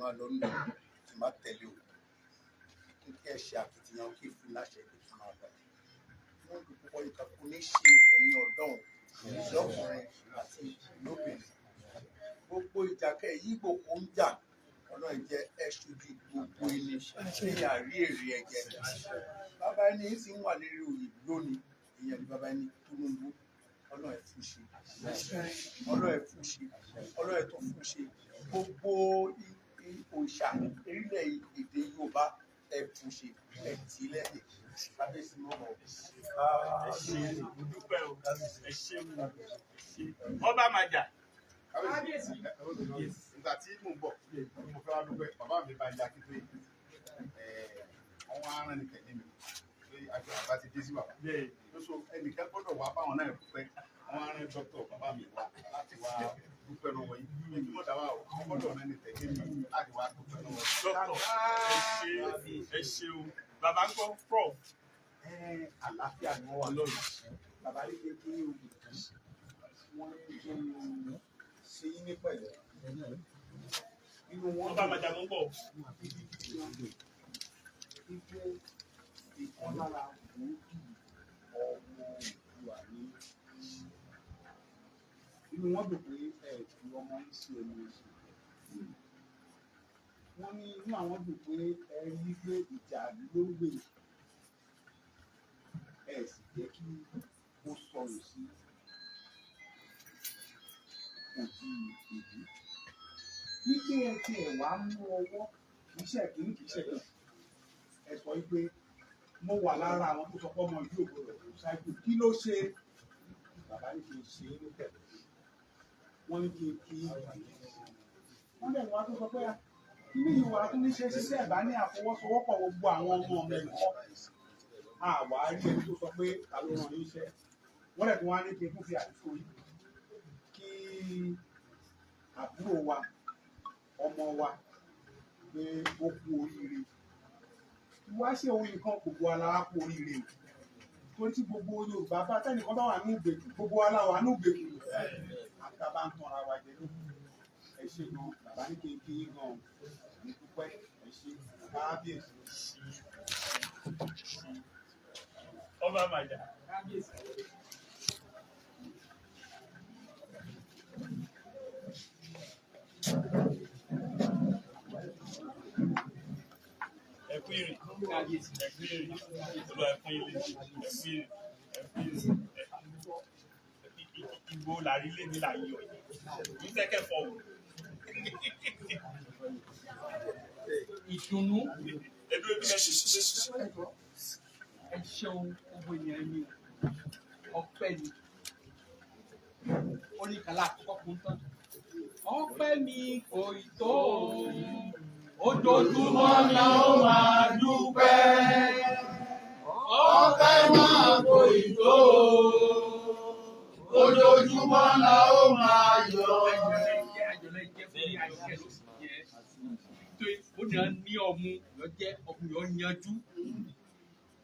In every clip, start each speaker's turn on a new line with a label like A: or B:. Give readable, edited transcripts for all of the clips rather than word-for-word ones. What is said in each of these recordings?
A: máa lọ nínú tí máa tẹ̀lé o kí ẹ ṣe àkìtìyàn kí fún láṣẹ ìlú tí máa gbà wọ́n dùn púpọ̀ nǹkan kò ní ṣe ẹ̀yin ọ̀dọ́run lọ́kùnrin àti lóbìnrin gbogbo ìjàkẹ́ yígbò kò ń jà ọlọ́run jẹ́ ẹṣu ju gbogbo ilé ṣe àrí èrè ẹ̀jẹ̀ bàbá ẹni sì ń wà lérí oyè lónìí ìyẹn ni bàbá ẹni Tinubu ọlọ́run ẹ̀ fún ṣe ọlọ́run ẹ̀ fún ṣe ọlọ́run ẹ̀ tó fún ṣe gbogbo òòṣà orílẹ̀ èdè Yorùbá ẹ̀ fún ṣe ẹ̀ tí lẹ́yìn kábíyèsí mọ́mọ́
B: ẹ ṣe dúpẹ́ o ẹ ṣe ọba màjà.
C: kábíyèsí nígbà tí mò ń bọ̀ mo fẹ́ wá dúpẹ́ bàbá mi bá yá kíkẹ́ àwọn aràn ní tẹ̀lé mi pé àjọ àbá ti dé sí bàbá lóṣù ẹnìkan gbọ́dọ̀ wá báwọn náà dúpẹ́ àwọn aràn dókítà bàbá mi wá láti wá dúpẹ́ lọ́wọ́ yìí èyí mọ̀ dáwà o wọ́n gbọ́dọ̀ náà ní tẹ̀lé mi láti wá dúpẹ́ lọ́wọ́ yìí.
B: dókítà ẹ ṣeun bàbá ń gbọ́ prof.
C: àlàáfíà ni wọ́n wà lọ́rùn bàbá rí pé kí oògùn kan wọ́n ń ṣe yín ní pẹ̀lẹ́ inú wọn
B: ọba màjà mú bọ̀.
C: ife ìkan lára gbòógì ọmọ Oòduà ní inú wọn dùn pé ẹ̀ẹ́dì ọmọ ń ṣe ẹni ṣe wọ́n ní inú àwọn dùn pé ẹ rí pé ìjà ló ń gbè ẹ sì jẹ́ kí ó sọ̀rọ̀ sí òdì ìlú wípé ẹ ti ẹ̀ wá mú ọwọ́ iṣẹ́ kìíní kìí ṣe kan ẹ sọ wípé mo wà lára àwọn tó sọ pé ọmọ yìí ò gbọdọ̀ kó ṣáájú kí ló ṣe bàbá ní kí n ṣe é ní pẹ̀lú wọ́n ní kí n kí wọ́n dẹ̀ wá tó sọ pé kíní ìwà tó ní ṣe ṣiṣẹ́ ẹ̀bá ní àfọwọ́sowọ́pọ̀ gbogbo àwọn ọmọ mi kọ́ àwa rí ẹni tó sọ pé ta ló rán iṣẹ́ wọ́n dẹ̀ tún wá ní kí n tún fi àdúgbò yìí kí àbúrò wa ọmọ wa pé ó kú oríire wá ṣe ohun nǹkan gbogbo aláwa kú oríire torí tí gbogbo Yorùbá bá tẹnìkan bá wà ní ìgbèkùn gbogbo aláwa ní ìgbèkùn àtàbà ń tan ara wa jẹ ló ẹ ṣe gan bàbá ní kí n kí yín gan ní dúpẹ́ ẹ ṣe kábíyèsí.
B: ọba màjà. ẹkú ìrìn ẹkú ìrìn olúwa ẹkún ilé ẹkú ìrìn ìgbò làrí lé ní làyè ọ ní sẹkẹfọ o.
D: ìdùnnú
B: ẹdún ebi ẹ
D: ẹ ṣeun gbogbo ènìyàn mi ọpẹ́ ni oníkàlà àkọ́kọ́ kún tán ọpẹ́ mi kò tó ojoojúmọ́ la ó máa dúpẹ́ ọpẹ́ máa kò tó ojoojúmọ́ la ó máa yọ̀. ó ní ọmú yọ jẹ ọmú yọ yanjú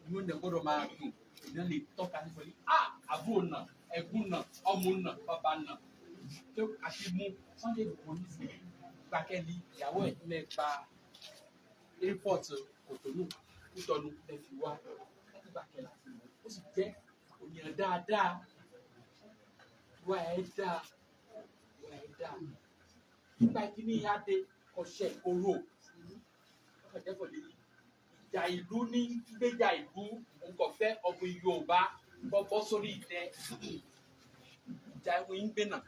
D: ní ó ní gbọ́dọ̀ máa dùn ìdá lè tọ́ka nípa yìí àbúrò náà ẹ̀gbọ́n náà ọmọ náà bàbá náà tó àti mú Sunday Igboho nísì gbàkẹ́lì ìyàwó ẹ̀ lẹ́ẹ̀pa airport Kòtónù Kútọ́nù lẹ́fi wá láti gbàkẹ́lì àti mú ó sì jẹ́ òyìn dáadáa wà ẹ̀ dáa nígbà tí ní ìyá dé ọ̀sẹ̀ oró ìjà ìlú ní gbéjà ìlú nǹkan fẹ́ ọmọ Yorùbá bọ́ sórí ìtẹ́ ìjà ìwé ń gbé náà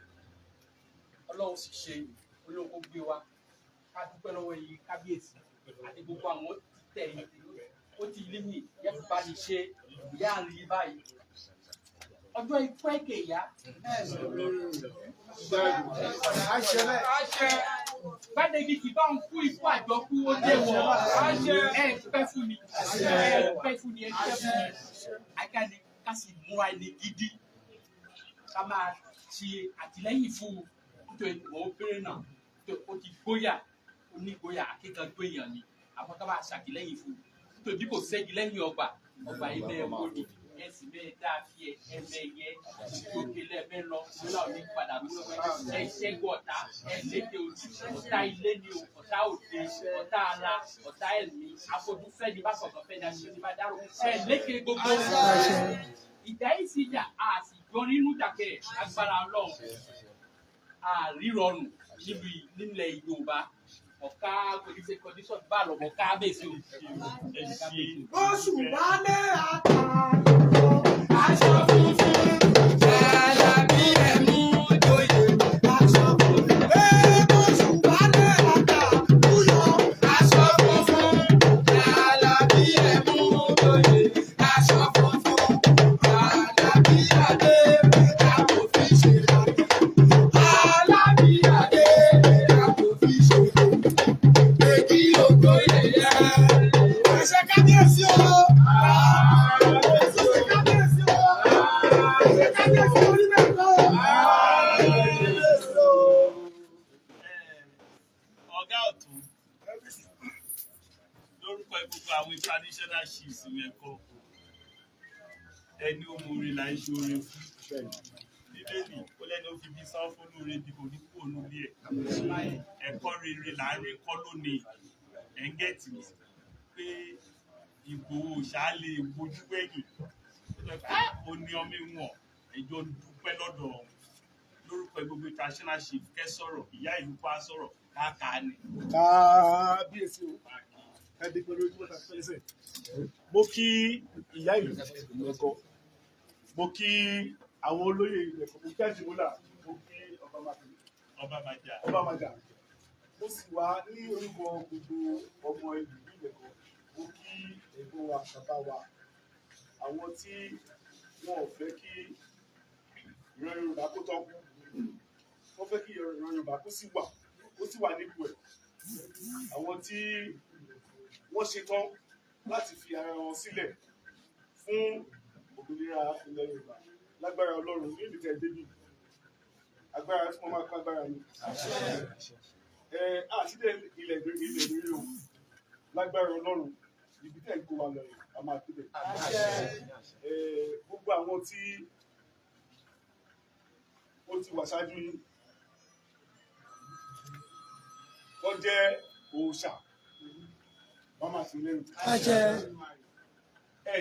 D: Ọlọ́run sì ṣe olóko gbé wa ká dúpẹ́ lọ́wọ́ yìí kábíyèsí àti gbogbo àwọn tẹ̀ yìí ó ti lé ní yẹ́n bá ní ṣe ìyá àrí báyìí ọjọ́ ikú ẹ̀kẹ́ ìyá gbàdégì tí bá ń kú ikú àjọkú ó dé wọ ẹ pẹ́ fún mi ẹ pẹ́ fún mi ẹ pẹ́ fún mi àkàdé ká sì múra ẹni gidi ká máa ṣe àtìlẹ́yìn fún nítorí ìwọ obìnrin náà ó ti gbóyà onígbóyà akíkanjú èèyàn ni àwọn ká máa ṣàtìlẹ́yìn fún nítorí kò ségi lẹ́yìn ọgbà ilé ẹ̀kọ́ ni ẹ̀sìn bẹ́ẹ̀ dáa fi ẹ̀mẹ̀ yẹ òkè lẹ́ẹ̀mẹ́ lọ lọ́la òní padà lọ́wọ́ ẹ̀ṣẹ́gun ọ̀tá ẹ̀ṣẹ́gun ojú ọ̀tá ilé ni o ọ̀tá òde ọ̀tá ara ọ̀tá ẹ̀mí afojúfẹ́ ni bá sọ̀tọ̀ fẹ́ ni aṣọ ni bá dárò lékè gbogbo ìjà yìí sì jà a sì jọ nínú jàkẹ́ agbára ọlọ́run àrírọrùn nílẹ̀ Yorùbá ọ̀ká kòdìsẹ́ kọ́ndíṣọ̀n bá lọ́mọ kábíyèsí o.
C: Oṣù wálé àtàlùkọ aṣọ funfun. Jàlábí ẹ̀mú joyè aṣọ funfun. Oṣù wálé àtàlùkọ aṣọ funfun. Jàlábí ẹ̀mú joyè aṣọ funfun. Jàlábí adé àkòfin ṣe lọ́dún. Jàlábí adé àkòfin ṣe lọ́dún. Èkì ògbó yẹyẹ. Ẹ̀ṣẹ̀ kábíyèsí o. Ẹ̀ṣẹ̀ kábíyèsí o. Ẹ̀ṣẹ̀ kábíyèsí orí mẹ́ta o.
B: Ọ̀gá ọ̀tún lórúkọ gbogbo àwọn traditional chiefs ẹ̀kọ́ ẹni omori là ń ṣoore fún bíbélì ó lẹ́ni ó fi bí sán fún lóore bí kò ní kú òun bí ẹ̀ ẹ̀kọ́ rere là ń kọ́ lónìí ẹ̀ ń gẹ̀tì pé Ìgbòho ṣáálé bojú wẹ̀yìn ó ní ọmọ ìwọ̀n ẹjọ́ dúpẹ́ lọ́dọ̀ lórúkọ gbogbo traditional chief kẹ́ sọ̀rọ̀ ìyá ìlú pa sọ̀rọ̀ káàkà ni.
E: Kábíyèsí o ẹbí pẹ̀lú ojú mẹ́ta pẹ́lẹ́sẹ̀. Mo kí ìyá ìlú Ìlẹ̀kọ̀, mo kí àwọn olóyè Ìlẹ̀kọ̀, mo kí àjìmọ́là, mo kí ọba Màjà. Mo sì wá ní orúkọ gbogbo ọmọ ìlú Ìlẹ̀kọ̀, mo kí ẹ̀gbọ́n wa bàbá wa àwọn tí wọn ò fẹ́ kí ìran Yorùbá kó tọ́ kú, wọ́n fẹ́ kí ìran Yorùbá kó sì wà nípò ẹ̀. Àwọn tí wọ́n ṣetán láti fi ara wọn sílẹ̀ fún òmìnira ilẹ̀ Yorùbá lágbára Ọlọ́run ní ìlú tẹ̀débì agbára tí wọ́n máa kọ́ agbára ni. Àtìdẹ́ ilẹ̀ ìrírí o lágbára Ọlọ́run ibi tẹ̀ ń kó wa lọ yìí a máa débẹ̀. Gbogbo àwọn tí ó ti wà ṣáájú yín wọ́n jẹ́ òòṣà wọ́n máa fi lẹ́nu.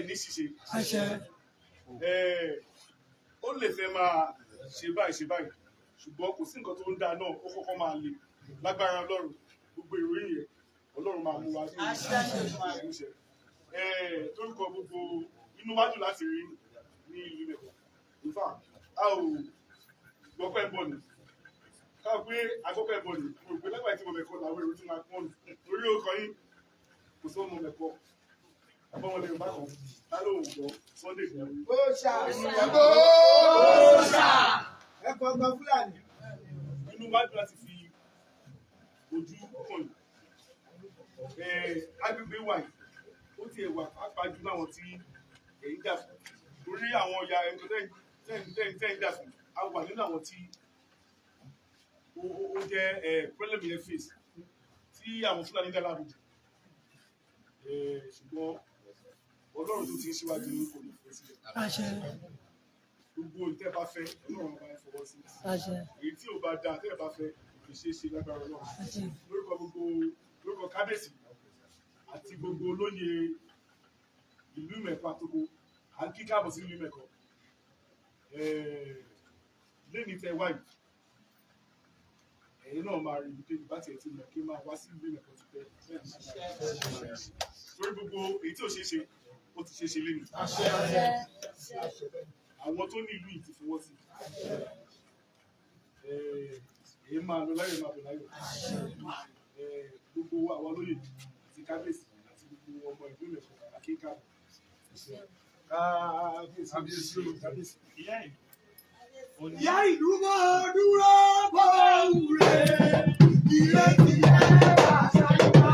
E: Ní ṣíṣe ó lè fẹ́ máa ṣe báyìí ṣùgbọ́n kò sí nǹkan tó ń dá náà ó kọ́kọ́ máa le lágbára Ọlọ́run gbogbo ìròyìn yẹn Ọlọ́run máa mú wa sí ìmúṣẹ. Lórúkọ gbogbo inú wájú láti rí ní ìlú Ìlẹ̀kọ̀ ìfà a ò gbọ́pẹ́ bọ̀ ni ká pé agbọ́pẹ́ bọ̀ ni mo rò pé lágbàá tí mo mẹ̀kọ́ làwọn èrò tún máa pọ̀ nù orí ó kọ yín kò sọ mo mẹ̀kọ́ àbọ̀wọlé Yorùbá kan lálóhùn gbọ́ Sunday ìgbà.
C: Ẹ̀kọ́ ọgbà Fúlàní.
E: Inú wájú láti fi ojú kàn agbègbè wà yìí ó ti ẹ̀wà pàápàá láwọn tí èyí dà fún torí àwọn ọ̀yà ẹ̀kọ́ tẹ́yìn dà fún a wà nínú àwọn tí ó jẹ́ preliminary phase tí àwọn Fúlàní dá láàbùjù ṣùgbọ́n Ọlọ́run tó ti ń ṣíwájú ní kò ní fẹ́ sílẹ̀. Gbogbo ìtẹ́ bá fẹ́ Ọlọ́run bá ń fọwọ́ sí. Èyí tí ò bá dáa tẹ́ bá fẹ́ kò ṣeé ṣe lágbára Ọlọ́run. Lórúkọ kábíyèsí àti gbogbo olóyè ìlú Ìmẹ̀kọ àtòkò à ń kí káàbọ̀ sí ìlú Ìmẹ̀kọ. Lẹ́ni tẹ wáyé ẹ̀yin náà máa rí ibi débi bá tiẹ̀ ti mọ̀ kí n máa wá sí ìlú Ìmẹ̀kọ ti pẹ́. Torí gbogbo èyí tí ò ṣeé ṣe ó ti ṣeé ṣe lẹ́nu. Àwọn tó ní ìlú yìí ti fọwọ́ sí. Èyí máa lọ láyọ̀ máa bọ̀ láyọ̀. Gbogbo àwọn olóyè àti kábíyèsí àti gbogbo ọmọ ìlú Ìmẹ̀kọ àkíkà. Kábíyèsí.
C: Ìyá ìlú máa dúró bọ́ òwúrẹ́ ìrètí ẹ̀ bá ṣàyíká.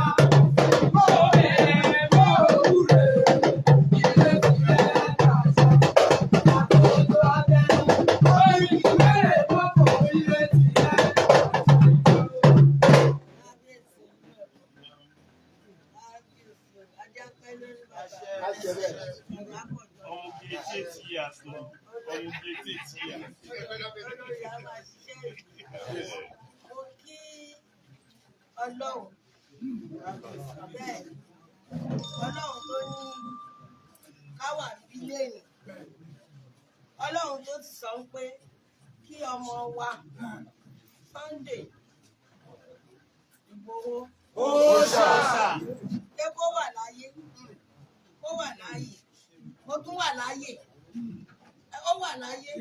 B: Ọmọ bí 88 years now. Ọmọ 88 years.
F: Olórí a máa ṣiṣẹ́ ìlú. Mo kí Ọlọ́run. Bẹ́ẹ̀ Ọlọ́run tó ní káwà bílẹ̀nì. Ọlọ́run tó ti sọ pé kí ọmọ wa Sunday Ìgbòho pé kó wà láyé, kó wà láyé, ó tún wà láyé, ó wà láyé,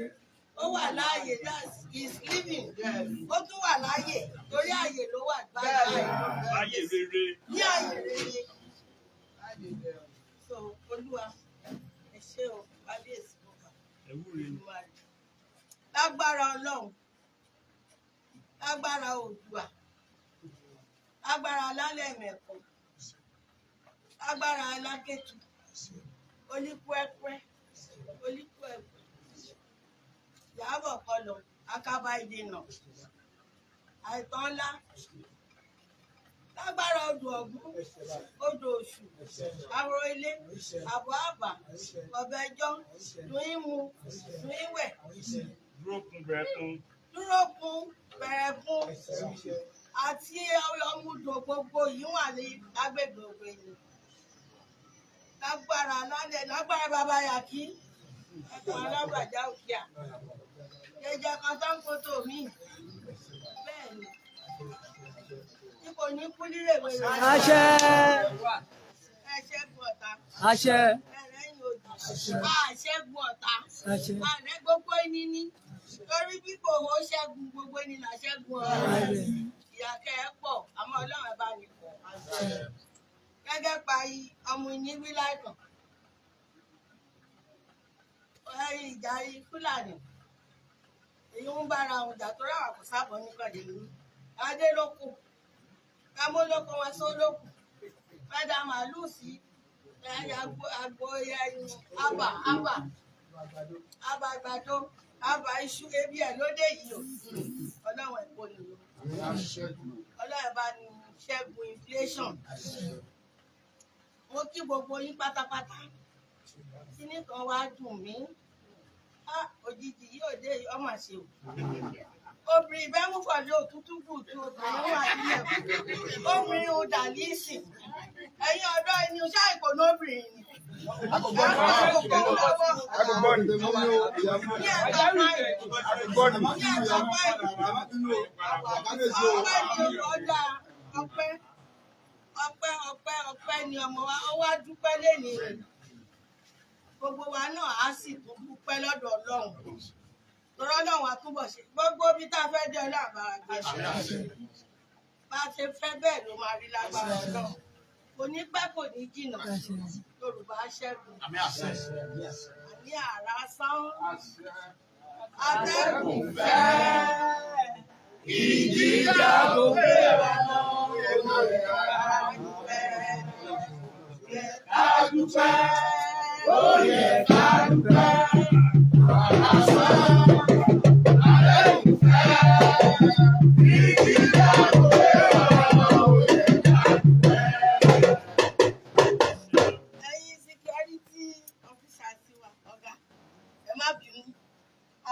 F: ó wà láyé, is living, ó tún wà láyé torí àyè ló wà báyìí.
B: Ayé rere.
F: Ní àyè rere. So Olúwa ẹ ṣé o, kábíyèsí bàbá. Lágbára Ọlọ́run, lágbára Oòduà, lágbára alálẹ̀ mẹ̀kọ́, lágbára alákẹ́tù, olíkúẹ́pẹ́, olíkúẹ́pẹ́, Ìyábọ̀ kọlọ̀, akaba ìdènà, àìtàn ńlá, lágbára odò Ògún, odò Òṣù, àrò ilé, àbọ̀ àbà, ọ̀bẹjọ́, lùímù, lùíwẹ̀,
B: Dúró kun bẹ̀rẹ̀ kun.
F: dúró kun bẹ̀rẹ̀ kun àti ọmọdò gbogbo yìí wà ní agbègbè ògbèyìn. Lágbára lálẹ́, lágbára bàbá Yàkí, ẹ̀kọ́ alábàjá òkè à. Jẹjẹ kan tó ń kótó mi. Bẹ́ẹ̀ ni. Tí kò ní kú lílé ìwé rẹ̀.
G: Àṣẹ.
F: Ẹ ṣẹ́gun ọ̀tá.
G: Àṣẹ.
F: Ẹlẹ́yìn òdì. Ṣẹ́gun ọ̀tá.
G: Àṣẹ.
F: Àrẹ gbogbo ẹni ní. Torí bí kò hó ṣẹ́gun gbogbo ẹni là ṣẹ́gun ọ̀rọ̀. Ìyàkẹ́ ẹ pọ̀, àmọ́ Ọlọ́run bá ní pọ̀. Gẹ́gẹ́ pa ọmọ ìní wí láìpọ̀. Ìjà Fúlàní. Èyí ń bára àwọn ìjà tó ráwà kò sábọ̀ nípàdé ní. Adé ló kù. Kámó ló kó wọn só ló kù. Fẹ́dà màálù sí àgbo àgbàdo, àbà iṣu ebi ẹ̀ lóde yìí o. Ọlọ́run ẹ̀kọ́ ni o. Ọlọ́run bá ní ṣẹ́gun inflation. Mo kí gbogbo yín pátápátá. Kíní kan wá dùn mí. Òjijì yóò dé ọmọ ṣe o. Obìnrin ìbẹ́mú pọ̀jù òtútù gùtù obìnrin wà nílẹ̀. Obìnrin ò dà lísì. Ẹ̀yin ọ̀dọ́ ẹni oṣù àìkò lóbìnrin ni. Ọpẹ́ ni ọmọ wa, ó wá dúpẹ́ lẹ́ni rẹ̀. Gbogbo wa náà á sì tún dúpẹ́ lọ́dọ̀ Ọlọ́run. Torí Ọlọ́run àtúbọ̀ ṣe gbogbo bí tá a fẹ́ dé Ọlọ́run àbára gbé ṣe. Bá a ṣe fẹ́ bẹ́ẹ̀ ló máa rí lágbára Ọlọ́run. Kò ní pẹ́ kò ní jìnnà. Yorùbá ṣẹ́gun. Àní àrá sán. Atẹ́gùn fẹ́. Ìjìjà kò gbé wa lọ. Ká dúpẹ́. Ó yẹ ká dúpẹ́. Àrá sán. Atẹ́gùn fẹ́. Ìjìjà kò gbé wa lọ.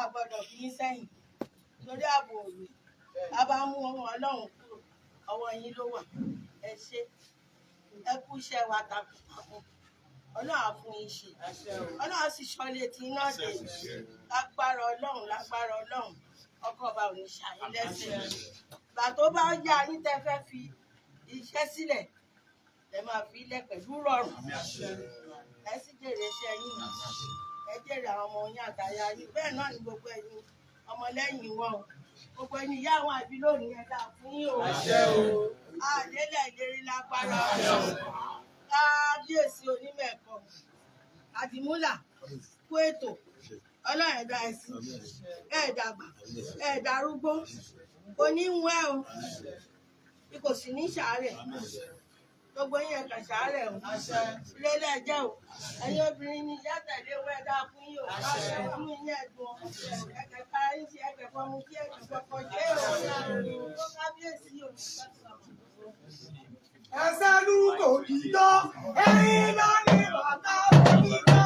F: Àgbọ̀dọ̀ fi í sẹ́yìn lórí ààbò òwe. A bá mú ọmọ Ọlọ́run kúrò, ọwọ́ yín ló wà. Ẹ ṣé, ẹ kú iṣẹ́ wa takuntakun. Ọlọ́run á fún yín ṣe. Ọlọ́run sì ṣọlé tí iná dé. Lágbára Ọlọ́run, ọkọ̀ ọba ò ní ṣàyín lẹ́sẹ̀. Ìgbà tó bá yá yín tẹ́ fẹ́ fi iṣẹ́ sílẹ̀, ẹ máa fi ilẹ̀ pẹ̀lú rọrùn. Ẹ sì jèrè iṣẹ́ yín. Ẹ jèrè àwọn ọmọ yín àtàyà yín. Bẹ́ẹ̀ náà ni gbogbo ẹ̀yin ọmọlẹ́yìn wọn o. Gbogbo ẹ̀yin ìyá àwọn àbí lónìí ẹ dà fún yín o. Àdélẹ̀ ìlérí lágbára Ọlọ́run. Kábíyèsí onímẹ̀kọ́. Àdìmúlà kú ètò. Ọlọ́run ẹ̀dá ẹ̀sìn. Ẹ̀dàgbà. Ẹ̀dàrúgbó. Oníwẹ̀ o. Bí kò sì ní ṣàárẹ̀. Gbogbo yín ẹ̀ka ṣàárẹ̀ o. Ilé ẹlẹ́jẹ̀ o. Ẹ̀yin obìnrin ni ìyá tẹ̀lé owó ẹ̀dá fún yín o. Fún yín ẹ̀dùn. Ẹ̀kẹ̀ kára yín sí ẹ̀kẹ̀ fọmú kí ẹ̀kẹ̀ kọ̀kọ̀ jẹ́ o. Ó kábíyèsí o.
G: Ẹsẹ̀ lù kò dìjọ́, ẹ̀yin lọ ní bàtà òkìtà.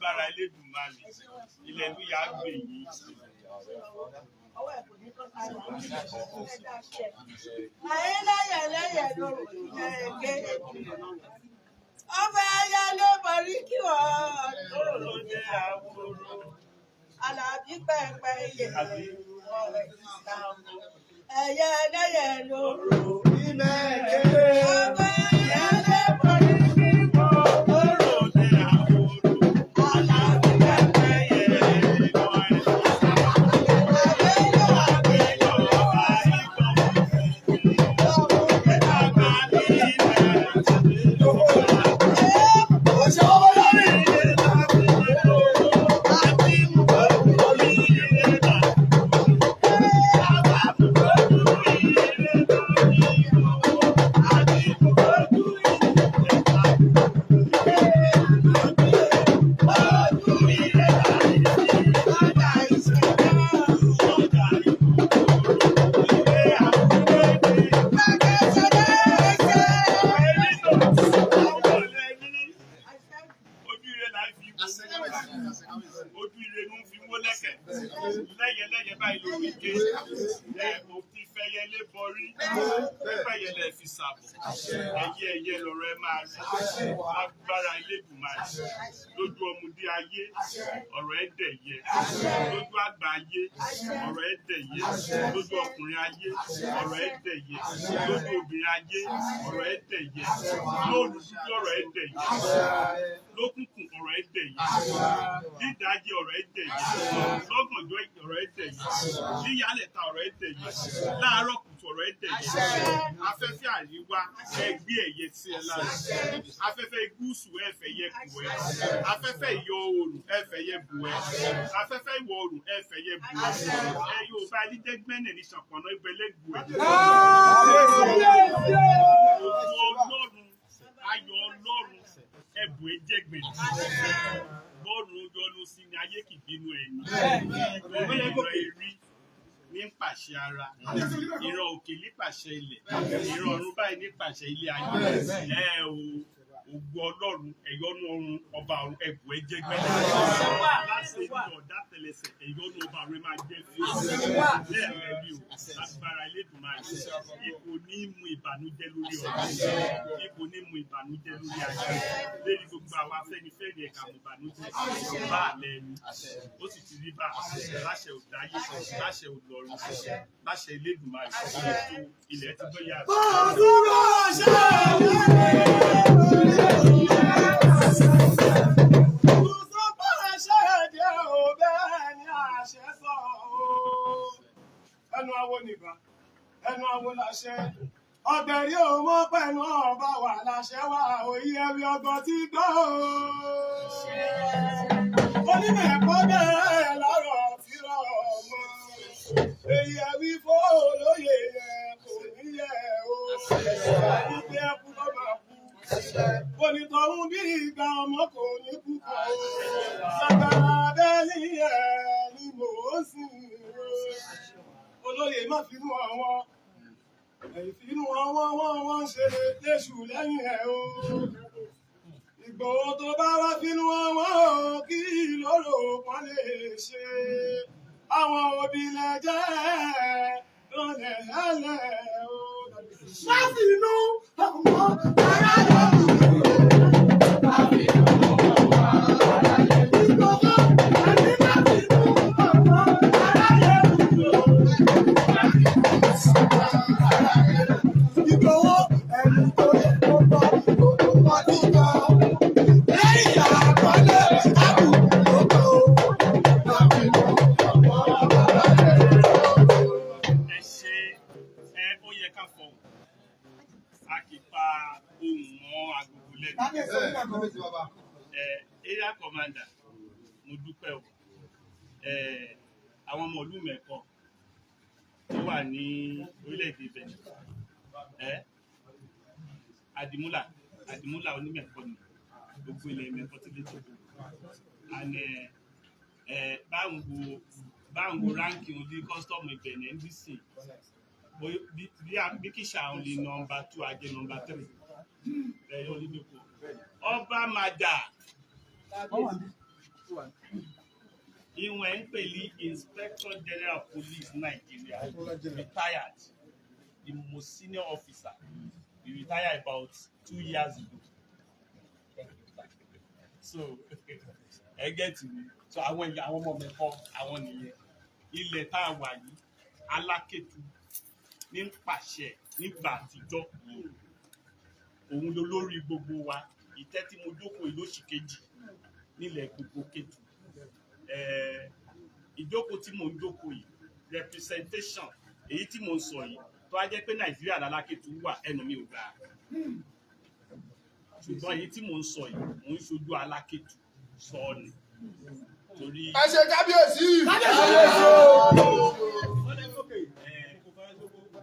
B: lágbára Elédùmarè ilẹ̀ ìlú yà á gbè yìí.
F: Ọwọ́ ẹ̀ kò ní kọ́ sáré wọn. Àyẹ́lẹ́yẹ̀lẹ́yẹ̀ ló jẹ́ èké. Ọbẹ̀ ẹyẹ ló borí kí wọ́n tó lè àwòrán. Àlàbí pẹ̀pẹ̀ yẹ ọ̀rẹ́ ìsàmù. Ẹyẹ ẹlẹ́yẹ ló rò ní mẹ́ẹ̀kẹ́. Ọbẹ̀ ẹyẹ ló borí kí wọ́n tó lè àwòrán. Àlàbí pẹ̀pẹ̀ yẹ ọ̀rẹ́ ojú ire ló ń fi wó lẹ́kẹ̀ lẹ́yẹlẹ́yẹ báyìí ló fi ké mo fi fẹ́yẹlé borí fẹ́yẹlé fi sàbọ̀ ẹyẹ lọ́rọ̀ ẹ máa rí agbára Elédùmarè lójú ọmọdé ayé ọ̀rọ̀ ẹ dẹ̀yẹ lójú àgbà ayé ọ̀rọ̀ ẹ dẹ̀yẹ lójú ọkùnrin ayé ọ̀rọ̀ ẹ dẹ̀yẹ lójú obìnrin ayé ọ̀rọ̀ ẹ dẹ̀yẹ lóòlù dúdú ọ̀rọ̀ ẹ dẹ̀yẹ lókùnkùn ọ̀rọ̀ ẹ dẹ̀yẹ dídájẹ ọ̀rọ̀ ẹ dẹ̀yẹ lọ́gànjọ́ ọ̀rọ̀ ẹ dẹ̀yẹ níyàlẹ̀ta ọ̀rọ̀ ẹ dẹ̀yẹ láàárọ̀ kùtù ọ̀rọ̀ ẹ dẹ̀yẹ afẹ́fẹ́ àríwá ẹgbẹ́ ẹ̀yẹ tí ẹ lára afẹ́fẹ́ gúúsù ẹ̀fẹ̀ yẹ bù ẹ afẹ́fẹ́ ìyọ̀ oòrùn ẹ̀fẹ̀ yẹ bù ẹ afẹ́fẹ́ ìwọ̀ oòrùn ẹ̀fẹ̀ yẹ bù ẹ ẹ yóò bá ẹlídẹ́gbẹ́nẹ̀ ní ṣàpọ̀nà ìbẹ̀lẹ́gbù ẹ. Òkú Ọlọ́run ayọ̀ Ọlọ́run ẹ̀bùn ẹ̀jẹ̀gbẹ̀ bọ́ọ̀lù yọnu sí ni ayé kì bínú ẹni ìran erí ní pàṣẹ ara ìran òkè ní pàṣẹ ilẹ̀ ìran ọ̀run báyìí ní pàṣẹ ilé ayé ògo Ọlọ́run ẹ̀yọ́nú ọ̀run ọba ọ̀run ẹ̀bùn ẹ̀jẹ̀gbẹ̀ láti ní ọ̀dá tẹlẹsẹ̀ ẹ̀yọ́nú ọba ọ̀run máa jẹ́ fi lẹ́ẹ̀mẹ́rí o lágbára Elédùmarè ipò ní mú ìbànújẹ́ lórí ọ̀rọ̀ ipò ní mú ìbànújẹ́ lórí ayé lórí gbogbo àwọn afẹ́nifẹ́re ẹ̀ka mú ìbànújẹ́ bá àlẹ́ ẹni ó sì ti rí bá láṣẹ òdáyé láṣẹ òlọrun láṣẹ Elédùmarè ètò ilẹ̀ ti gbọ́ yà
E: ẹnu awo nìkan ẹnu awo láṣẹ ọbẹ̀rí òmò pẹ̀lú ọba wà láṣẹ wà òyì ẹbí ọgbọ́n ti gbọ́ onímọ̀ ẹ̀kọ́ bẹ̀rẹ̀ lọ́rọ̀ fírọ̀ ọmọ èyí ẹbí fó olóyè yẹ kò níyẹ o ìgbé ẹkú ló máa kú onítọ̀hún bí ìgbà ọmọ kò ní púpọ̀ sàgbàrà bẹ́ẹ̀ni ẹ̀ ni mò ń sìn olóyè má fi mú àwọn ìfínú wọ́n ṣe léṣù lẹ́yìn ẹ̀ o Ìgbòho tó bá wá fínú wọn kí lóró wọn lè ṣe àwọn òbí lẹ́jẹ́ lọ́lẹ̀ lẹ́lẹ̀ o. láti inú ọmọ ara lọ́dún. Ìgbòho ẹni tó yẹ kó bọ́ ìgbòho wọn ti gbọ́. Lẹ́yìn àkọlé àbùkù lóko.
B: ẹ ṣe ó yẹ ká fọ a kì í pa ohùn mọ́ agogo lẹ́nu. Area commander mo dúpẹ́ o àwọn ọmọ ìlú mẹ́kọ tó wà ní orílẹ̀-èdè Benin Àdìmúlà onímẹ̀kọ ni gbogbo ilẹ̀ mẹ́kọ tí lè tó and báwo ránkì wọn bí kọ́sítọ́ọ̀mù Benin ndc bí kìsà àwọn lè nọmba 2 ajé nọmba 3 olùdókò ọba màjà ìwọ̀n ń pè ní Inspector General of Police Nigeria, retired, the most senior officer. He retired about 2 years ago. So, ẹ get me. So àwọn ọmọ mi kọ́ àwọn nìyẹn. Ilẹ̀ tá a wà yìí, Alákétu ní pàṣẹ nígbà àtijọ́. Òun ló lórí gbogbo wa. Ìtẹ́ tí mo jókòó ìlóṣì kejì nílẹ̀ gbogbo Kétu. Ìjókòó tí mo ń jókòó yìí, representation èyí tí mo ń sọ yìí, tó á jẹ́ pé Nàìjíríà l'Alákétu wà ẹnu mi ò gbà. Ṣùgbọ́n èyí tí mo ń sọ yìí, mo ń ṣojú Alákétu sọ ni. Torí
G: ẹ ṣe kábíyèsí.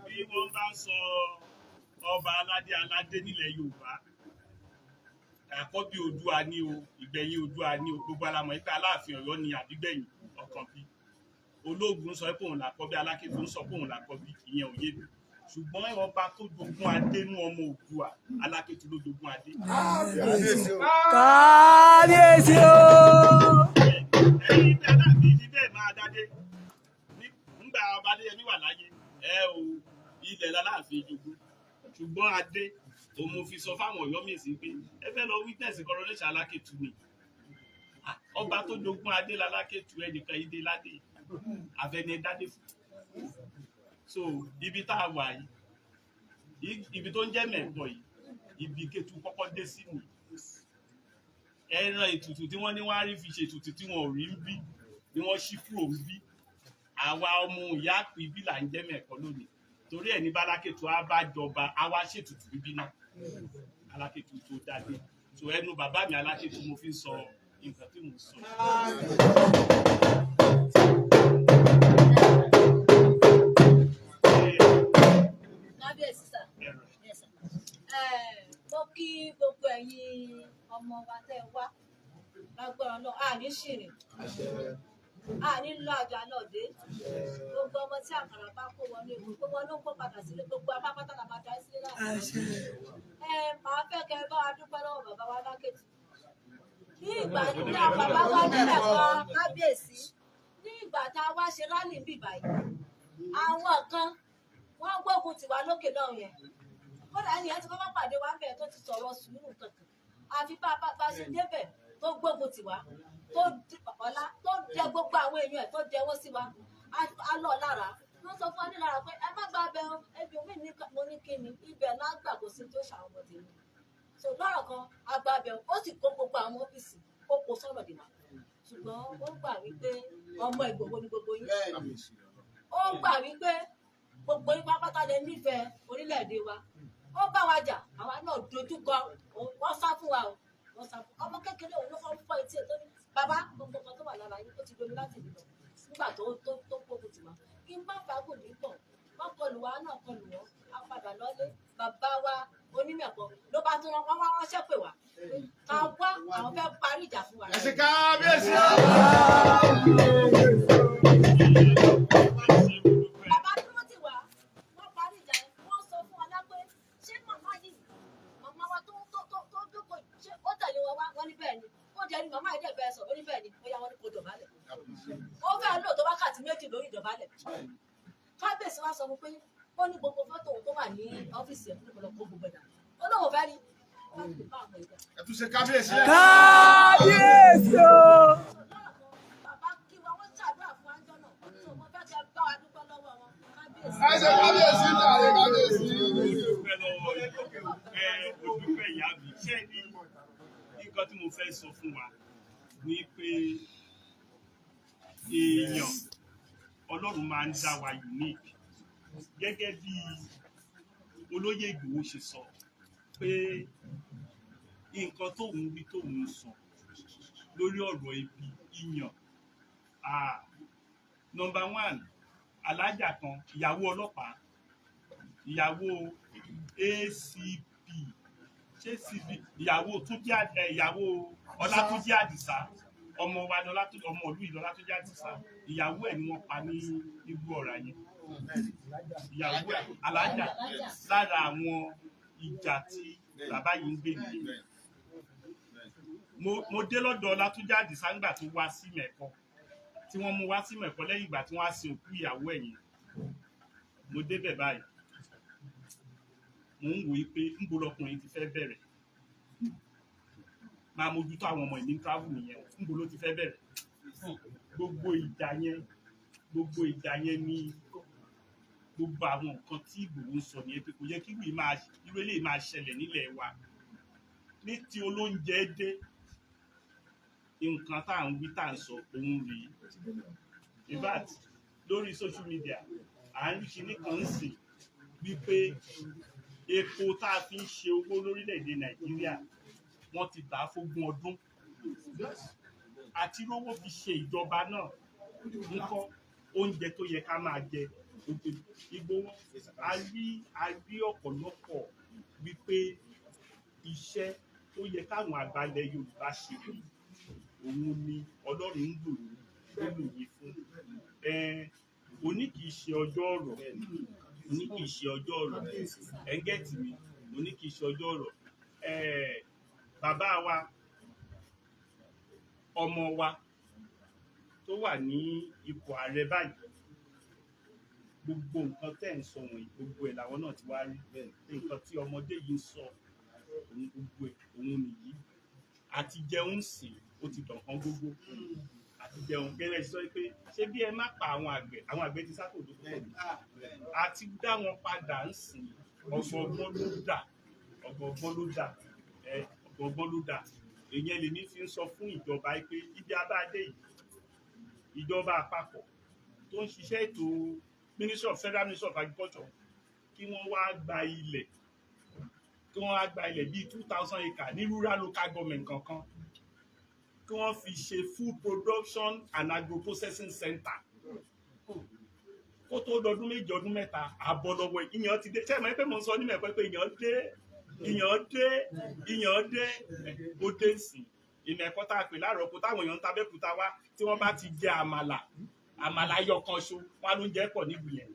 B: Bí wọ́n bá ń sọ ọba aládé nílẹ̀ Yorùbá, àkọ́bí Oòduà ni o, ìgbẹ̀yìn Oòduà ni o, gbogbo alamọ̀ ìpè Aláàfin Ọ̀yọ́ ni àbígbẹ̀yìn Ọ̀kànbí. Ológun sọ pé òun làkọ́bí, Alákétu sọ pé òun làkọ́bí, ìyẹn ò yé mi. Ṣùgbọ́n ọba tó jogún adé nú ọmọ Oòduà, Alákétu ló jogún adé.
G: Kábíyèsí o.
B: Ẹ̀yin tí Aláàfin ti bẹ́ẹ̀ máa dádé. Nígbà ọba Adéyẹmí wà láyé, ilẹ̀ l'Aláàfin jogún. Ṣùgbọ́n adé, òun fi sọ fáwọn Ọ̀yọ́mèsì pé ẹ fẹ́ lọ witness coronation Alákétu ni. Ọba tó jogún adé l'Alákétu ẹnìkan ìdè ládé. Àfẹnẹ dádé fún. So ibi tá a wà yìí, ibi tó ń jẹ́ Mẹ̀kọ yìí, ibi Kétu kọ́kọ́ dé sí ni. Ẹran ètùtù tí wọ́n ní wọ́n á rí fi ṣe ètùtù tí wọ́n ò rí ń bí ni wọ́n ṣí kúrò ń bí. Àwa ọmọ ìyá àpò ibi là ń jẹ́ Mẹ̀kọ lónìí. Torí ẹ̀ ní Alákétu á bá jọba, á wá ṣètùtù ibi náà. Alákétu tó dádé. So ẹnu bàbá mi Alákétu mo fi ń sọ nǹkan tí mo sọ.
H: Kábíyèsí sà. Mo kí gbogbo ẹ̀yin ọmọ wa tẹ́ wá lágbára náà àní ṣìrìn àní lọ àjà náà dé gbogbo ọmọ tí àkàrà bá kó wọlé gbogbo wọn ló ń kó padà sílé gbogbo apápátá la máa darí sílé láti màá fẹ́ kẹ́ bá wa dúpẹ́ lọ́wọ́ bàbá wa Alákétu ní ìgbà tí bàbá wa nílẹ̀ kan kábíyèsí ní ìgbà tá a wá ṣe rálì ń bì báyìí àwọn kan wọ́n gbógun tiwa lókè náà yẹn kódà ẹnìyẹn ti kọ́kọ́ pàdé wa bẹ́ẹ̀ tó ti sọ̀rọ̀ sùúrù kankan àfi bá ṣe débẹ̀ tó gbógun tiwa tó ọ̀la tó jẹ gbogbo àwọn èèyàn ẹ̀ tó jẹ wọ́n sí wa á lọ lára wọ́n sọ fún wa ní lára pé ẹ má gba abẹ ẹbí omi ní mo ní kí ni ibẹ̀ náà gbà kó sí tó ṣàwọn ọmọdé mi so lọ́rọ̀ kan agba abẹ ó sì kó gbogbo àwọn ọ́fíìsì ó kó sọ̀rọ̀ dìbò ṣùgbọ́n ó gbà wípé ọmọ Ìgbòho ni gbogbo yín ó gbà wípé gbogbo yín pápátá lè nífẹ̀ẹ́ orílẹ̀-èdè wa ó bá wa jà àwa náà dojú kọ wọ́n sá fún wa o wọ́n sá fún ọmọ kékeré òun ló kọ́ fọ́ etí ẹ̀ tó ní bàbá gbogbo kan tó wà lára yín ó ti domi láti ìbílọ̀ nígbà tó gbógun tì wá kí n má fagùn nígbọ̀n wọ́n kọlù wa náà kọlù wọ́n á padà lọ́lé bàbá wa Onímẹ̀kọ ló bá tún wọn wá ránṣẹ́ pè wá ká wá àwọn fẹ́ parí ìjà fún wa.
G: ẹ ṣe kábíyèsí.
H: Bàbá dúró tì wá wọ́n parí ìjà yẹn wọ́n sọ fún wa lápé ṣé màmá yìí màmá wa tó jókòó ṣé ó tẹ̀lé wọn wá wọ́n ní bẹ́ẹ̀ ni ó jẹ́ ní màmá yìí dẹ̀ bẹ́ẹ̀ sọ ó ní bẹ́ẹ̀ ni ó yá wọn ní kó dọ̀bálẹ̀ ó fẹ́ lò tó wákàtí méjì lórí ìdọ̀bálẹ̀ kábíyèsí wa sọ fún pé ó ní gbogbo fọ́tò tó wà ní ọ́fíìsì ẹ̀ fún ìpolówó gbogbo ẹ̀dá ó lóun fẹ́ rí
G: ẹ tún ṣe kábíyèsí.
I: kábíyèsí o.
H: bàbá kí wa wọ́n ṣàdúrà fún wájọ́ náà tó mo fẹ́ kẹ́ bá wa dúpẹ́ lọ́wọ́ wọn kábíyèsí.
G: ẹ ṣe kábíyèsí náà ẹ kábíyèsí.
B: Dúpẹ́ lọ́wọ́ ojúpẹ́ ìyá mi ṣé ní nǹkan tí mo fẹ́ sọ fún wa ní pé èèyàn Ọlọ́run máa ń dá wa unique gẹ́gẹ́ bí olóyè Ìgbòho ṣe sọ pé nǹkan tóun wí tóun sọ lórí ọ̀rọ̀ ibi ìyàn number one alájà kan ìyàwó ọlọ́pàá ìyàwó ACP ṣé CP ìyàwó Ọlátúnjí Àdìsá ọmọ wa ọmọ ìlú ìlú Ọlátúnjí Àdìsá ìyàwó ẹ̀ ni wọ́n pa ní Igbó Ọ̀rà yẹn ìyàwó alájà lára àwọn ìjà tí bàbá yìí ń gbé nìyẹn mo dé lọ́dọ̀ Ọlátúnjí Àdìsá ńgbà tó wá sí Mẹ̀kọ tí wọ́n mú wá sí Mẹ̀kọ lẹ́yìn ìgbà tí wọ́n á sin òkú ìyàwó ẹ̀yìn mo débẹ̀ báyìí mo ń wòye pé ńbo lọkùnrin ti fẹ́ bẹ̀rẹ̀ máa mójútó àwọn ọmọ ìní travel nìyẹn ńbo ló ti fẹ́ bẹ̀rẹ̀ gbogbo ìjà yẹn ní gbogbo àwọn nǹkan tí Ìgbòho ń sọ nìyẹn pé kò yẹ kí irú eléyìí máa ṣẹlẹ̀ nílẹ̀ wa ní ti olóúnjẹ dé nǹkan tá à ń wí tá à ń sọ òun rèé in fact lórí social media à ń rí kinní kan ń sìn wípé epo tá a fi ń ṣe owó lórílẹ̀‐èdè Nàìjíríà wọ́n ti tà á fógún ọdún àti rówó fi ṣe ìjọba náà nǹkan oúnjẹ tó yẹ ká máa jẹ Ìgbòho a rí ọ̀pọ̀lọpọ̀ wípé iṣẹ́ tó yẹ káwọn àgbàlẹ̀ Yorùbá ṣe òun ni Ọlọ́run ń lò yìí fún òní kì í ṣe ọjọ́ ọ̀rọ̀ òní kì í ṣe ọjọ́ ọ̀rọ̀ ẹ̀ńgẹ́tì mi òní kì í ṣe ọjọ́ ọ̀rọ̀ bàbá wa ọmọ wa tó wà ní ipò ààrẹ báyìí gbogbo nǹkan tẹ́ ń sọ wọ̀nyí gbogbo ẹ̀ làwọn náà ti wá rí nǹkan tí ọmọdé yìí ń sọ òun gbogbo ẹ̀ òun nìyí àti jẹun sìn ó ti dọ̀kan gbogbo àti jẹun gẹ́gẹ́ sọ pé ṣé bí ẹ má pa àwọn àgbẹ̀ ti sákò tó pọ̀ àti dá wọn padà ń sìn ọgbọ̀ngbọ́n ló dà èyàn lèmi fi ń sọ fún ìjọba pé ibi abáde yìí ìjọba àpapọ̀ tó ń ṣiṣẹ́ ètò Federal Ministry of Agriculture kí wọ́n wá gba ilẹ̀ bíi 2,000 acres ní rural local government kankan kí wọ́n fi ṣe food production and agro-processing center kó tó dọdún méjì ọdún mẹ́ta àbọ̀ lọ́wọ́ ìyàn ti dé ṣé ìmọ̀ pé mo ń sọ nímọ̀ pé ìyàn dé ó dé sí ìmọ̀ ẹ̀kọ́ tá a pè láàárọ̀ kó táwọn èèyàn ń tabẹ́kúta wá tí wọ́n bá ti jẹ àmàlà ayọ̀ kan ṣo wọn ló ń jẹ́ pọ̀ níbi yẹn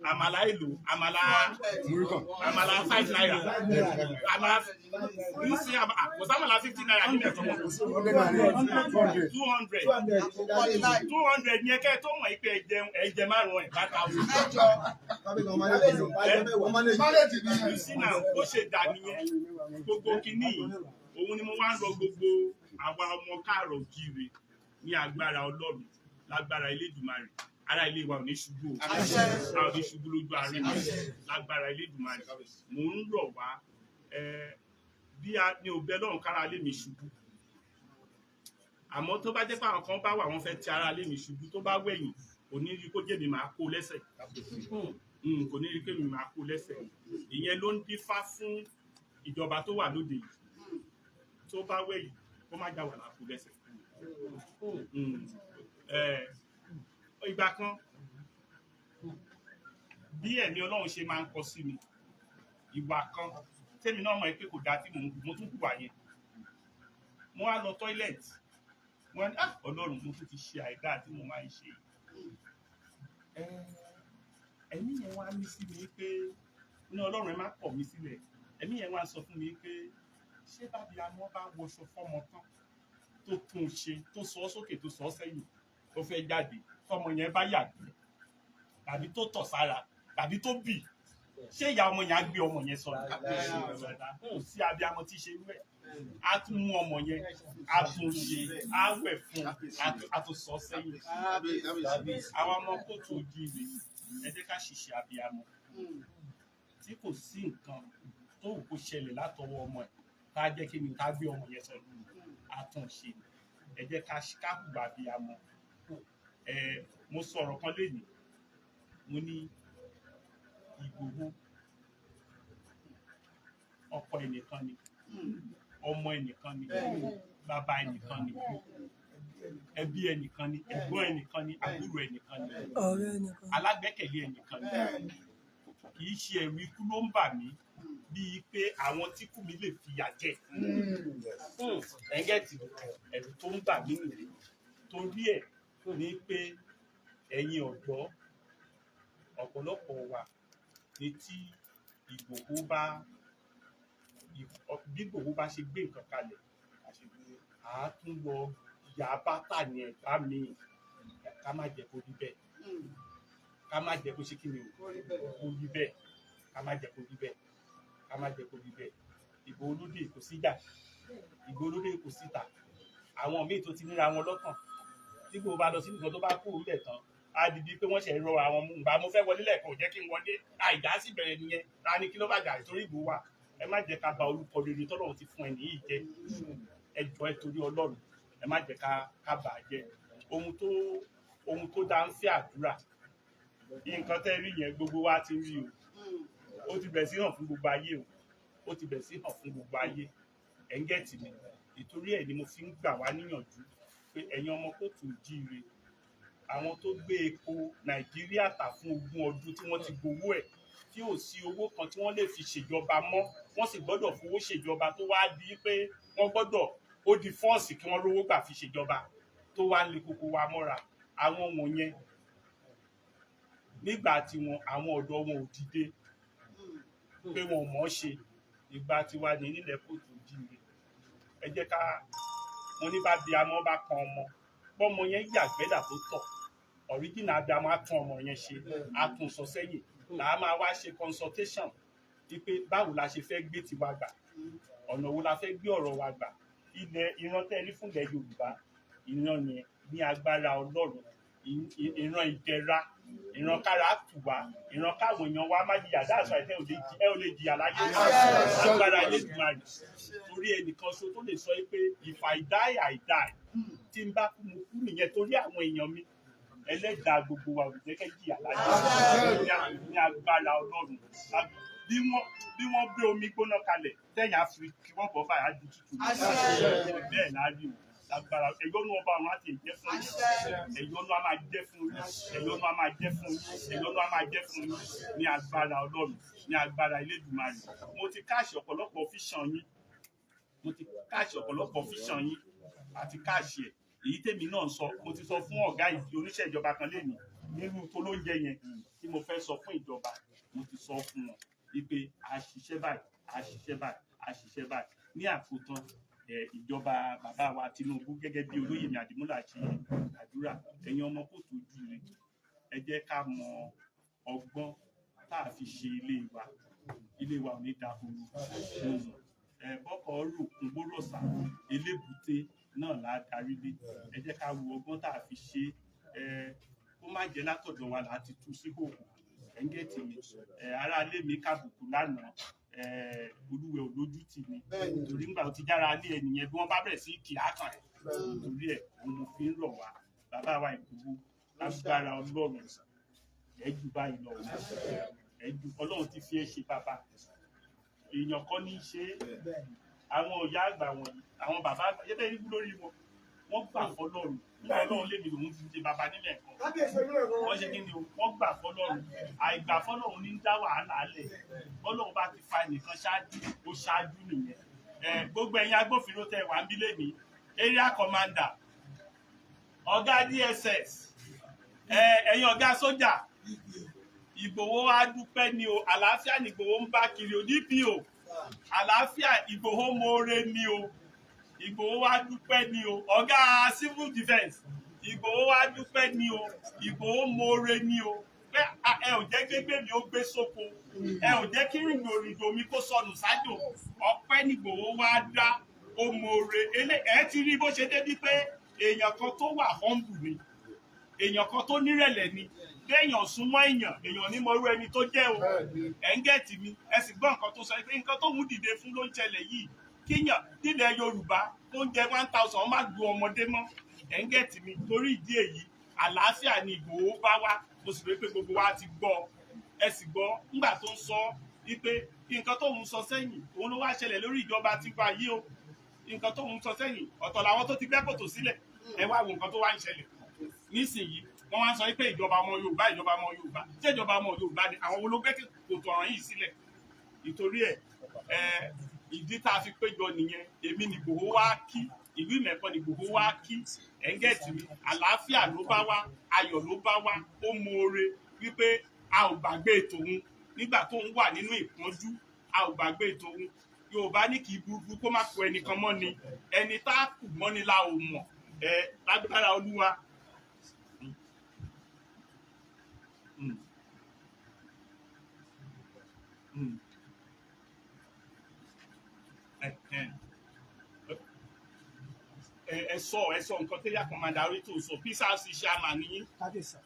B: àmàlà èlò àmàlà 5 naira àmàlà nísìnyí kò sámàlà 50 naira nílẹ̀ tó mọ̀ 200 yẹn kẹ́ tó mọ̀ pé ẹ̀jẹ̀ márùn-ún ẹ̀ bá ta oṣù. Sísínà bó ṣe dà nìyẹn gbogbo kínní òun ni mo wá ń lọ gbogbo àwa ọmọ káàrọ̀ oòjíire ní agbára Ọlọ́run lágbára Elédùmarè ara ilé wa ò ní ṣubú o a ò ní ṣubú lójú ààrẹ mi lágbára Elédùmarè mò ń rọ̀ wá bí a ní òbẹ lọ́run kára lé mi ṣubú àmọ́ tó bá jẹ́ pé àwọn kan bá wà wọ́n fẹ́ ti ara lé mi ṣubú tó bá wẹ̀yìn kò ní rí kó jẹ́ mi máa kó lẹ́sẹ̀ kò ní rí pé mi máa kó lẹ́sẹ̀ ìyẹn ló ń dífá fún ìjọba tó wà lóde yìí tó bá wẹ̀yìn kó má já wà láàkó lẹ́sẹ̀ ìgbà kan bí ẹ̀mí Ọlọ́run ṣe máa ń kọ sí mi ìwà kan tẹ́mi náà mọ̀ pé kò dá tí mo tún hùwà yẹn mo wá lọ toilet mo ní Ọlọ́run mo tún ti ṣe àìdá tí mo máa ń ṣe ẹ̀mí yẹn wá ní sí mi pé ní Ọlọ́run ẹ má kọ̀ mí sílẹ̀ ẹ̀mí yẹn wá sọ fún mi pé ṣé bábí amọ́ bá wọṣọ fọ́mọ tán tó tún ṣe tó sọ sókè tó sọ sẹ́yìn tó fẹ́ jáde tọmọ yẹn bá yàgbẹ́ tàbí tó tọ̀ sára tàbí tó bì ṣé ìyá ọmọ yẹn á gbé ọmọ yẹn sọ kò sí abiyamọ tí ṣe rẹ á tún mú ọmọ yẹn á tún ṣe á wẹ̀ fún á tún sọ sẹ́yìn àwọn ọmọ kóòtù ojíire ẹ jẹ́ ká ṣiṣẹ́ abiyamọ tí kò sí nǹkan tó wù kó ṣẹlẹ̀ látọwọ́ ọmọ ẹ̀ ká jẹ́ kí ni ká gbé ọmọ yẹn sọ á tún ṣe ẹ jẹ́ ká hùwà abiyamọ mo sọ̀rọ̀ kan lénìí mo ní Ìgbòho ọkọ ẹnìkan ni ọmọ ẹnìkan ni bàbá ẹnìkan ni ẹbí ẹnìkan ni ẹ̀gbọ́n ẹnìkan ni àbúrò ẹnìkan ni alágbẹ́kẹ̀lé ẹnìkan ni kì í ṣe ẹ̀rù ikú ló ń bà mí bíi pé àwọn tí kú mi lè fìyà jẹ ẹ̀ńgẹ́tì ẹ̀rù tó ń bà mí nìyí torí ẹ̀ ní pé ẹ̀yin ọ̀dọ́ ọ̀pọ̀lọpọ̀ wa ní tí Ìgbòho bá ṣe gbé nǹkan kalẹ̀ àṣepé àá tún lọ yà bátà ní ẹ̀ka mi ká má jẹ́ kó rí bẹ́ẹ̀ ká má jẹ́ kó ṣe kí ni o kó rí bẹ́ẹ̀ ká má jẹ́ kó rí bẹ́ẹ̀ ká má jẹ́ kó rí bẹ́ẹ̀ ìbò olóde kò síjà ìbò olóde kò síta àwọn míì tó ti níra wọn lọ́kàn tí kò bá lọ sí nǹkan tó bá kú ilẹ̀ tán á di bíi pé wọ́n ṣe rọ àwọn mú nǹkan mo fẹ́ wọlé lẹ́ẹ̀kan ò jẹ́ kí n wọlé àìdá sì bẹ̀rẹ̀ nìyẹn ta ni kí ló bá jà ìtorí ìbò wa ẹ má jẹ́ ká ba orúkọ rere tọ́lọ́run ti fún ẹ nìyí jẹ́ ẹ jọ ẹ torí Ọlọ́run ẹ má jẹ́ ká bà á jẹ́ ohun tó dá ń fẹ́ àdúrà nǹkan tẹ́ rí yẹn gbogbo wa ti rí o ó ti bẹ̀rẹ̀ sí hàn fún gbogbo ayé o ó ti bẹ̀rẹ̀ sí hàn fún gbogbo ayé ẹ̀ ń gẹ̀tì mi ìtorí ẹ̀ ni mo fi ń gbà wá níyànjú pé ẹ̀yin ọmọ kóòtù jíire àwọn tó gbé epo Nàìjíríà tà fún 20 ọdún tí wọ́n ti gbowó ẹ̀ tí ò sí owó kan tí wọ́n lè fi ṣèjọba mọ́ wọ́n sì gbọ́dọ̀ fowó ṣèjọba tó wá di pé wọ́n gbọ́dọ̀ ó di fọ́ọ̀sì kí wọ́n rówó gbà fi ṣèjọba tó wá lé koko wa mọ́ra àwọn wọ̀nyẹn nígbà tí àwọn ọ̀dọ́ wọn ò dìde pé wọn ò mọ̀ ọ́ ṣe ìgbà tí wà ní nílẹ̀ kóòtù jíire ẹ jẹ́ ká wọn ní bá bí amọ́ bá kan ọmọ bọ́mọ yẹn yàgbẹ́dà tó tọ̀ ọ̀ríjìnà abiyamọ á tún ọmọ yẹn ṣe á tún sọ sẹ́yìn là á máa wá ṣe consultation wípé báwo la ṣe fẹ́ gbé tiwa gbà ọ̀nà wo la fẹ́ gbé ọ̀rọ̀ wa gbà ilẹ̀ ìran tẹ́lẹ̀ fúnlẹ̀ Yorùbá ìran yẹn ní agbára Ọlọ́run ìran ìdẹ̀ra ìran kára tù wá ìran káwọn èèyàn wa má jìyà dáàsọ àìsàn ẹ ò lè jìyà láyé agbára Elédùmarè torí ẹnìkan ṣo tó lè sọ pé if I die I die tí n bá kú mo kú nìyẹn torí àwọn èèyàn mi Ẹlẹ́dàá gbogbo wa ò jẹ́ kẹ́ jìyà láyé ní agbára Ọlọ́run bí wọ́n gbé omi gbóná kalẹ̀ tẹ̀yìn àfi kí wọ́n bọ́ báyà di tútù bẹ́ẹ̀ náà rí o lágbára ẹ̀yọ́nú ọba àwọn àti ìjẹ́ fún yín ẹ̀yọ́nú a máa jẹ́ fún yín ẹ̀yọ́nú a máa jẹ́ fún yín ẹ̀yọ́nú a máa jẹ́ fún yín ní agbára Ọlọ́run ní agbára Elédùmarè mo ti káàṣì ọ̀pọ̀lọpọ̀ fíṣàn yín àti káàṣì ẹ̀ èyí tèmi náà sọ mo ti sọ fún ọ̀gá oníṣẹ́ ìjọba kan lẹ́nu nínú tó lóúnjẹ yẹn tí mo fẹ́ sọ fún ìjọba mo ti sọ fún wọn wípé àṣìṣe báyìí ní àkótán ìjọba bàbá wa Tinubu gẹ́gẹ́ bí olóyè mi Àdìmúlà ṣe àdúrà ẹ̀yin ọmọ kóòtù jíire ẹ jẹ́ ká mọ ọgbọ́n tá a fi ṣe ilé wa ò ní dahoro bọ́kọ̀ rògùn bórọ̀sà elébùté náà là á darí lé ẹ jẹ́ ká wo ọgbọ́n tá a fi ṣe kó má jẹ́ látọ̀dọ̀ wa là á ti tú sí òkú ẹ̀ńgẹ̀tì mi aráalé mi kábùkù lánàá olúwẹ̀ olójútì ni torí nígbà tó ti jára lé ẹnìyẹn bí wọ́n bá bẹ̀rẹ̀ sí kì á kàn ẹ̀ torí ẹ̀ òun mo fi ń rọ̀ wá bàbá wa Ìgbòho lágbára Ọlọ́run ẹ̀jú báyìí lọ ẹ̀jú Ọlọ́run ti fi ẹ́ ṣe bàbá èèyàn kan ní í ṣe àwọn ọ̀yá àgbà wọ̀nyí àwọn bàbá àgbà yẹ́bẹ̀ rí lórí wọ́n gbà fọlọ́run nígbà Ọlọ́run lébi lòun ti ṣe bàbá nílẹ̀ kan wọ́n ṣe kí ni wọ́n gbà fọlọ́run àìgbà fọlọ́run ní ń dá wàhálà lẹ̀ Ọlọ́run bá ti fa ẹnìkan ṣáájú ó ṣáájú nìyẹn gbogbo ẹ̀yin agbófinró tẹ́ wà ń bí lèmi area commander ọ̀gá DSS ẹ̀yin ọ̀gá sójà Ìgbòho wá dúpẹ́ ni o àlàáfíà ní Ìgbòho ń bá kiri o DPO àlàáfíà Ìgbòho mọ́ọ́rẹ́ ni o Ìgbòho wá dúpẹ́ ni o ọ̀gá civil defence Ìgbòho wá dúpẹ́ ni o Ìgbòho mọ́ọ́rẹ́ ni o pé ẹ ò jẹ́ gbégbé mi ó gbé sóko ẹ ò jẹ́ kí rìndòrìndò mi kó sọnù sájò ọpẹ́ ní Ìgbòho wá dá ó mọ́ọ́rẹ́ ẹ ti rí bó ṣe débi pé èèyàn kan tó wà humble ni èèyàn kan tó nírẹ̀lẹ̀ ni béèyàn súnmọ́ èèyàn ní mọ̀rú ẹni tó jẹ́ o ẹ̀ ń gẹ̀tì mi ẹ sì gbọ́ nǹkan tó sọ pé nǹkan tó mú dìde fún ló ń ṣẹlẹ̀ yìí kíyàn nílẹ̀ Yorùbá tó ń jẹ 1000 má ju ọmọdé mọ́ ẹ̀ ń gẹ̀tì mi torí ìdí èyí àlàáfíà ni Ìgbòho bá wá mo sì rí pé gbogbo wa ti gbọ́ ẹ sì gbọ́ nígbà tó ń sọ wípé nǹkan tó ń sọ sẹ́yìn òun ló wá ṣẹlẹ̀ lórí ìjọba tiwa yìí o nǹkan tó ń sọ sẹ́yìn ọ̀tọ̀ làwọn tó ti gbẹ́ kòtò sílẹ̀ ẹ wá wo nǹkan tó wá ń ṣẹlẹ̀ nísìnyí wọ́n wá ń sọ pé ìjọba ọmọ Yorùbá ṣé ìjọba ọmọ Yorùbá ni àwọn olóògbé kòtò ọ̀ràn yìí sílẹ̀ ìtorí ẹ̀ ìdí tá a fi péjọ nìyẹn èmi ní Ìgbòho wá kí ìlú Ìmẹ̀kọ ní Ìgbòho wá kí ẹ̀ńgẹ̀tì mi àlàáfíà ló bá wá ayọ̀ ló bá wá ó mọ̀ọ́re wípé a ò gbàgbé tòun nígbà tó ń wà nínú ìpọ́njú a ò gbàgbé tòun Yorùbá ní kì í burúkú kó má kó ẹnìkan mọ́ ni ẹni tá a kù mọ́ ni la ò mọ̀ lágbára Olúwa. Ẹ sọ nǹkan tẹ́lẹ̀ àkànmọ́dá orí tó sọ peace house chairman ní.
C: kábíyèsí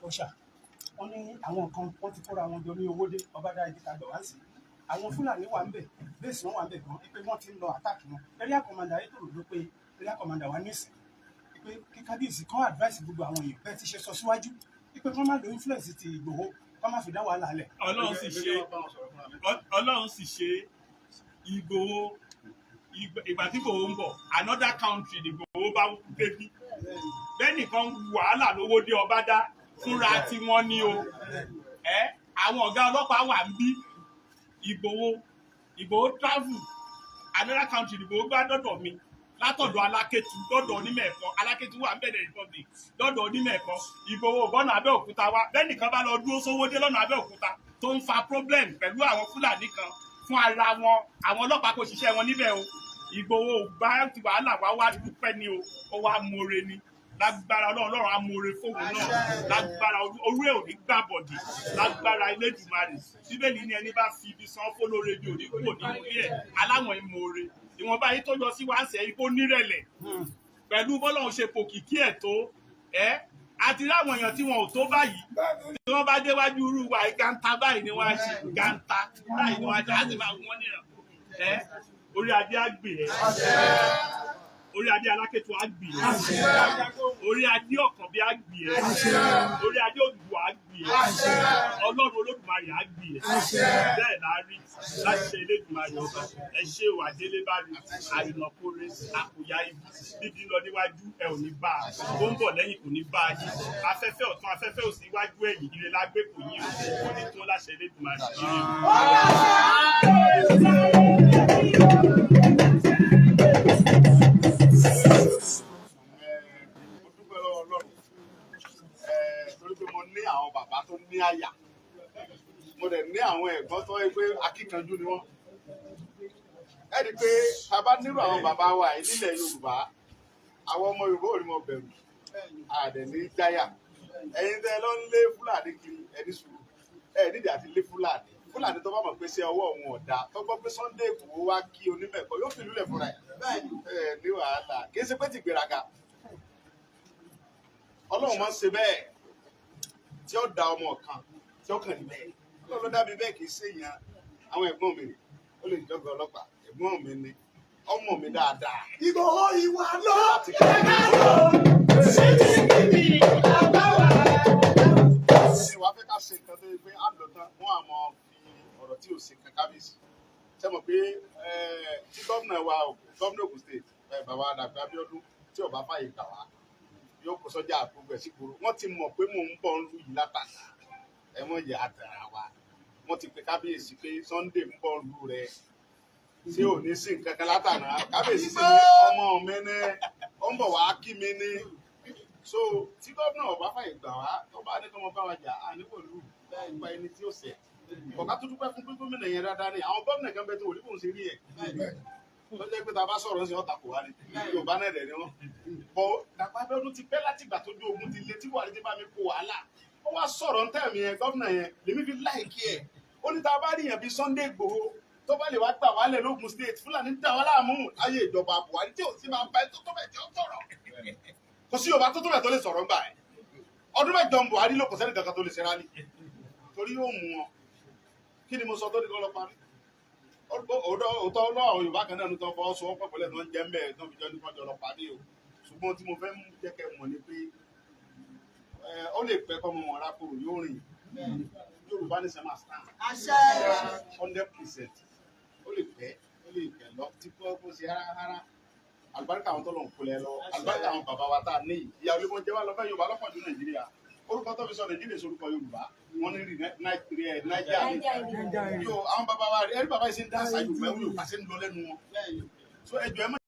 C: ọ̀ṣà wọn ní àwọn nǹkan wọn ti kóra wọn jọ ní owó dé ọbádá ibi tá a gbà wá sí àwọn Fúlàní wà ń bẹ̀ bẹ́ẹ̀sì wọn wà ń bẹ̀ gan pé wọ́n ti ń lọ àtàkì wọn area commander ayé tó rò ló pé area commander wa nísìn pé kí kábíyèsí kan advice gbogbo àwọn èèyàn bẹ́ẹ̀ ti ṣe sọ síwájú pé kán má lo influence ti Ìgbòho kán má fi dá wàhálà lẹ̀.
B: Ọlọ́run sì ṣe Ìgbòho ìgbà tí Ìgbòho ń bọ̀ another country Ìgbòho bá débi bẹ́ẹ̀ nìkan wàhálà lówó dé Ọbádá fúnra tí wọ́n ní o àwọn ọ̀gá ọlọ́pàá wà ń bí Ìgbòho travel another country Ìgbòho gbá dọ́dọ̀ mi látọ̀dọ̀ Alákétu dọ́dọ̀ Onímẹ̀kọ Alákétu wà ń bẹ̀rẹ̀ republic dọ́dọ̀ Onímẹ̀kọ Ìgbòho bọ́nà Abẹ́òkúta wá bẹ́ẹ̀ nìkan bá lọ dúró Sówódé lọ́nà Abẹ́òkúta tó ń fa problem pẹ̀lú àwọn Fúlàní kan fún ara wọn àwọn ọlọ́pàá kò ṣiṣẹ́ wọn níbẹ̀ o Ìgbòho bá ti wàhálà wá dúpẹ́ ni o ó wá mọ̀ọ́re ni lágbára Ọlọ́run amóore fóun náà lágbára orú ẹ̀ ò ní gbà bọ̀dì lágbára Elédùmarè Bíbélì ní ẹni bá fi ibi san fólóore bí òní kò ní orí ẹ̀ aláwọ̀ ìmọ̀ọ́re ìwọ̀nba yìí tó yọ sí wá ń sẹ́ ipò nírẹ̀lẹ̀ pẹ̀lú bọ́lọ́run ṣe pò kìkí ẹ̀ tó àti láwọn èèyàn tí wọn ò tó báyìí tí wọ́n bá déwájú irú wa gàǹtà báyìí ni wọ́n á ṣe gàǹtà báyìí ni wọ́n á ṣe á sì máa wọ́n nìyàn orí adé á gbè ẹ́ orí adé Alákétu á gbè ẹ́ orí adé Ọ̀kànbí á gbè ẹ́ orí adé Odùduwà á gbè ẹ́ Ọlọ́run Olódùmarè á gbè ẹ́ bẹ́ẹ̀ la rí láti ṣe Elédùmarè ọba ẹ ṣe ò Adélé bá rí àrìnàkóre àkòyá ibi bíbí lọ níwájú ẹ ò ní bá a ó ń bọ̀ lẹ́yìn kò ní bá a yí afẹ́fẹ́ ọ̀tún afẹ́fẹ́ òsì iwájú ẹ̀yìn ire lágbé kò yí o ní tó láṣẹ Elédùmarè
G: àwọn bàbá tó ní àyà mo dẹ̀ ní àwọn ẹ̀gbọ́n tó yẹ pé akíkanjú ni wọ́n ẹ rí i pé a bá nírò àwọn bàbá wa yìí nílẹ̀ Yorùbá àwọn ọmọ Yorùbá ò ní mọ bẹ̀rù àdẹ̀ ní jáyà ẹ̀yin tẹ́ lọ ń lé Fúlàní kiri ẹni sùúrù nídìí àti lé Fúlàní tó bá mọ̀ pé ṣe ọwọ́ òun ọ̀dà tó gbọ́ pé Sunday Igboho wá kí Onímẹ̀kọ yóò fi lúlẹ̀ fúnra ẹ̀ ní wàhálà kì í ṣe pé ti gbéraga Ọlọ́run máa ń ṣe bẹ́ẹ̀ tí ó da ọmọ kan tí ó kàn ní bẹ́ẹ̀ Ọlọ́run ló dá mi bẹ́ẹ̀ kì í ṣèyàn àwọn ẹ̀gbọ́n mi ó lè jọgọ ọlọ́pàá ẹ̀gbọ́n mi ni ọmọ mi dáadáa.
A: Ìgbòho ìwà lọ.
G: Ìwà fẹ́ ká ṣe nǹkan tó yẹ pé àlọ́tán wọ́n àmọ́ fi ọ̀rọ̀ tí ò ṣe kankan bí sí. Ṣé mo pé tí gómìnà wa gómìnà Ògùn state bàbá Dàpọ̀ Abíọ́dún tí ọba fàyè gbà wá yóò kó sọ́jà àgbègbè síkúrú wọ́n ti mọ̀ pé mò ń bọ̀ ń lù yìí látàkà ẹ mọ̀ yẹ àtàrà wa wọ́n ti pe kábíyèsí pé Sunday ń bọ̀ ń lù rẹ̀ ṣé ò ní sí nǹkan kan látàná kábíyèsí sí ọmọ mi ní ó ń bọ̀ wá kí mi ní so tí gómìnà ọba fàyè gbà wá tó bá ní kí wọ́n bá wa jà á ní pẹ̀lú nípa ẹni tí ó ṣẹ̀ ọ̀ká tó dúpẹ́ fún pé gómìnà yẹn dáadáa ni àwọn gómìnà kan bẹ tó òní kò ń ṣe rí ẹ̀ tó jẹ́ pé tá a bá sọ̀rọ̀ sí ọ̀tà kò wá ní Yorùbá náà dẹ̀ ni wọ́n bọ̀ Dàpọ̀ Abíọ́dún ti pẹ́ láti ìgbà tó dé ogun ti lé tí Buhari ti bá mi kó wàhálà ó wá sọ̀rọ̀ ń tẹ̀mí yẹn gómìnà yẹn lèmi fi láìkí ẹ̀ ó ní tá a bá rí yẹn bí Sunday Igboho tó bá lè wá gbà wálẹ̀ lógun state Fúlàní dá wá láàmú ayé ìjọba Buhari tí ò sí máa bá ẹ tó tó bẹ̀ tí ó sọ̀rọ̀ kò sí Yorùbá tó tó bẹ̀ tó lè sọ̀rọ̀ ńgbà ẹ̀ ọdún mẹ́jọ Buhari ló kò sẹ́ni kankan tó lè ṣe rálì torí yóò mú wọn kí ni mo sọ tó ní kọ́ lọ parí òótọ́ ọlọ́ àwọn Yorùbá kan náà ní tó fọwọ́ sọ wọ́pọ̀ pẹ̀lẹ́ tó ń jẹ́ mbẹ́ tó fi jọ ní kọjọ lọ parí o ṣùgbọ́n tí mo fẹ́ mú jẹ́ kẹ́ mọ̀ ni pé ó lè pẹ́ kọ́ mọ́ wọn rákòrò yóò rìn Yorùbá ní sẹ́mà stand 100% ó lè pẹ́ lọ tí kò ṣe rárá àlùbáríkà àwọn tó lọ ń kulẹ̀ lọ àlùbáríkà àwọn bàbá wa tá a ní ìyá olè wọn jẹ́ wá lọ fẹ́ Yorùbá lọ́pọ̀ ju Nàìjíríà orúkọ tó fi sọ Nàìjíríà sorúkọ Yorùbá wọn ní rí Nàìjíríà ní àwọn bàbá wa ẹ̀rí bàbá yìí ṣe ń dá àṣà Yorùbá Yorùbá ṣe ń lọ lẹ́nu wọn so ẹjọ́ ẹ